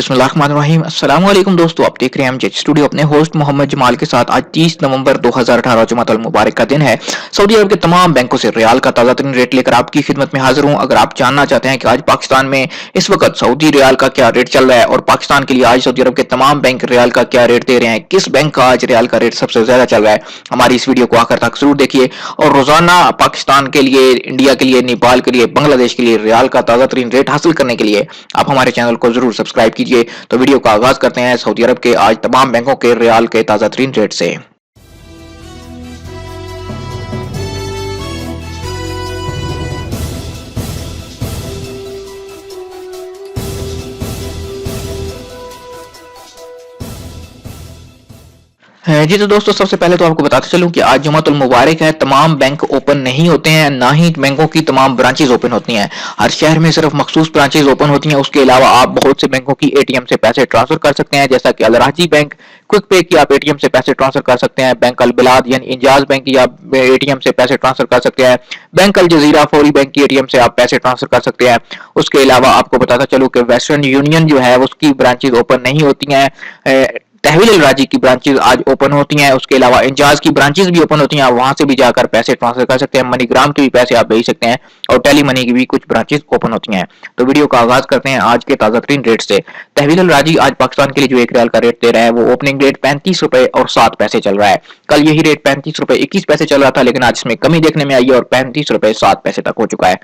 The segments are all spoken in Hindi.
बिस्मिल्लाहिर्रहमानिर्रहीम। अस्सलाम वालेकुम दोस्तों, आप देख रहे हैं एमजे स्टूडियो अपने होस्ट मोहम्मद जमाल के साथ। आज 30 नवंबर 2018 जुमातुल मुबारक का दिन है। सऊदी अरब के तमाम बैंकों से रियाल का ताज़ा तरीन रेट लेकर आपकी खिदमत में हाजिर हूं। अगर आप जानना चाहते हैं कि आज पाकिस्तान में इस वक्त सऊदी रियाल का क्या रेट चल रहा है और पाकिस्तान के लिए आज सऊदी अरब के तमाम बैंक रियाल का क्या रेट दे रहे हैं, किस बैंक का आज रियाल का रेट सबसे ज्यादा चल रहा है, हमारी इस वीडियो को आखिर तक जरूर देखिए। और रोजाना पाकिस्तान के लिए, इंडिया के लिए, नेपाल के लिए, बांग्लादेश के लिए रियाल का ताज़ा तरीन रेट हासिल करने के लिए आप हमारे चैनल को जरूर सब्सक्राइब कीजिए। तो वीडियो का आगाज करते हैं सऊदी अरब के आज तमाम बैंकों के रियाल के ताजा तरीन रेट से। जी तो दोस्तों, सबसे पहले तो आपको बताते चलूं कि आज जुमातुल मुबारक है। तमाम बैंक ओपन नहीं होते हैं, ना ही बैंकों की तमाम ब्रांचेज ओपन होती हैं। हर शहर में सिर्फ मखसूस ब्रांचेज ओपन होती हैं। उसके अलावा आप बहुत से बैंकों की एटीएम से पैसे ट्रांसफर कर सकते हैं, जैसा कि अल राजी बैंक, क्विक पे की आप एटीएम से पैसे ट्रांसफर कर सकते हैं। बैंक अल बिलाद यानी इंजाज बैंक की आप एटीएम से पैसे ट्रांसफर कर सकते हैं। बैंक अल जजीरा फौरी बैंक की एटीएम से आप पैसे ट्रांसफर कर सकते हैं। उसके अलावा आपको बताता चलूं कि वेस्टर्न यूनियन जो है उसकी ब्रांचेज ओपन नहीं होती हैं। तहवील अल राजी की ब्रांचेज आज ओपन होती हैं। उसके अलावा इंजाज की ब्रांचेज भी ओपन होती हैं, आप वहां से भी जाकर पैसे ट्रांसफर कर सकते हैं। मनीग्राम के भी पैसे आप भेज सकते हैं और टेली मनी की भी कुछ ब्रांचेज ओपन होती हैं। तो वीडियो का आगाज करते हैं आज के ताजा तरीन रेट से। तहवील अल राजी आज पाकिस्तान के लिए जो एक रियाल का रेट दे रहा है वो ओपनिंग रेट 35 रुपए और 7 पैसे चल रहा है। कल यही रेट 35 रुपए 21 पैसे चल रहा था, लेकिन आज इसमें कमी देखने में आई है और 35 रुपए 7 पैसे तक हो चुका है।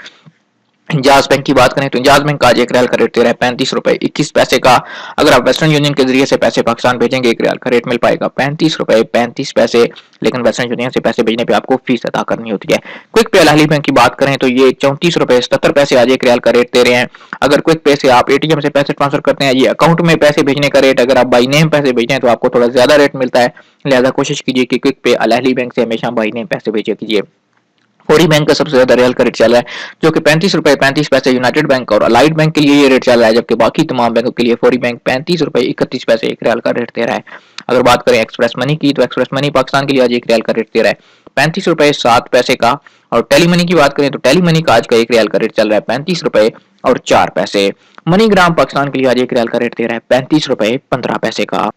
इंजाज बैंक की बात करें तो इंजाज बैंक का आज एक रियाल का रेट दे रहा है 35 रुपए 21 पैसे का। अगर आप वेस्टर्न यूनियन के जरिए से पैसे पाकिस्तान भेजेंगे, एक रियाल का रेट मिल पाएगा 35 रुपए 35 पैसे, लेकिन वेस्टर्न यूनियन से पैसे भेजने पे आपको फीस अदा करनी होती है। क्विक पे अल अहली बैंक की बात करें तो ये 34 रुपए 77 पैसे आज एक रियाल का रेट दे रहे हैं। अगर क्विक पे से आप एटीएम से पैसे ट्रांसफर करते हैं, ये अकाउंट में पैसे भेजने का रेट, अगर आप बाई नेम पैसे भेजते हैं तो आपको थोड़ा ज्यादा रेट मिलता है। लिहाजा कोशिश कीजिए कि क्विक पे अल अहली बैंक से हमेशा बाई नेम पैसे भेजा कीजिए। फौरी बैंक का सबसे ज्यादा रियाल का रेट चल रहा है जो कि 35 रुपए 35 पैसे यूनाइटेड बैंक और अलाइड बैंक के लिए ये रेट चल रहा है, जबकि बाकी तमाम बैंकों के लिए फौरी बैंक 35 रुपए 31 पैसे एक रियाल का रेट दे रहा है। अगर बात करें एक्सप्रेस मनी की तो एक्सप्रेस मनी पाकिस्तान के लिए आज एक रियाल का रेट दे रहा है 35 रुपए 7 पैसे का। और टेली मनी की बात करें तो टेली मनी का आज का एक रियाल का रेट चल रहा है 35 रुपए और 4 पैसे। मनीग्राम पाकिस्तान के लिए आज एक रियाल का रेट दे रहा है 35 रुपए 15 पैसे का।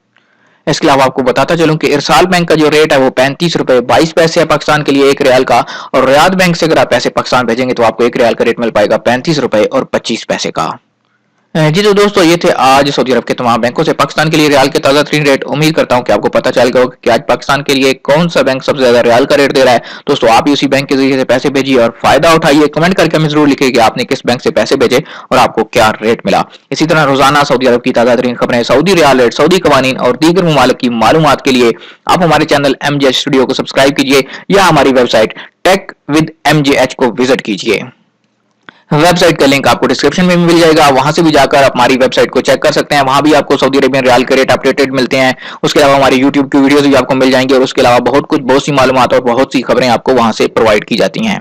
इसके अलावा आपको बताता चलूं कि इरसाल बैंक का जो रेट है वो 35 रुपए 22 पैसे है पाकिस्तान के लिए एक रियाल का। और रियाद बैंक से अगर आप पैसे पाकिस्तान भेजेंगे तो आपको एक रियाल का रेट मिल पाएगा 35 रुपए और 25 पैसे का। जी तो दोस्तों, ये थे आज सऊदी अरब के तमाम बैंकों से पाकिस्तान के लिए रियाल के ताजा तरीन रेट। उम्मीद करता हूं कि आपको पता चल गया होगा कि आज पाकिस्तान के लिए कौन सा बैंक सबसे ज्यादा रियाल का रेट दे रहा है। दोस्तों, आप भी उसी बैंक के जरिए से पैसे भेजिए और फायदा उठाइए। कमेंट करके हमें जरूर लिखिए कि आपने किस बैंक से पैसे भेजे और आपको क्या रेट मिला। इसी तरह रोजाना सऊदी अरब की ताजा तरीन खबरें, सऊदी रियाल रेट, सऊदी कवानीन और दीगर ममालिक की मालूमात के लिए आप हमारे चैनल एमजे स्टूडियो को सब्सक्राइब कीजिए या हमारी वेबसाइट टेक विद MJH को विजिट कीजिए। वेबसाइट का लिंक आपको डिस्क्रिप्शन में भी मिल जाएगा, वहां से भी जाकर आप हमारी वेबसाइट को चेक कर सकते हैं। वहां भी आपको सऊदी अरेबियन रियाल के रेट अपडेटेड मिलते हैं। उसके अलावा हमारे यूट्यूब की वीडियोस भी आपको मिल जाएंगी और उसके अलावा बहुत सी मालूमात और बहुत सी खबरें आपको वहां से प्रोवाइड की जाती हैं।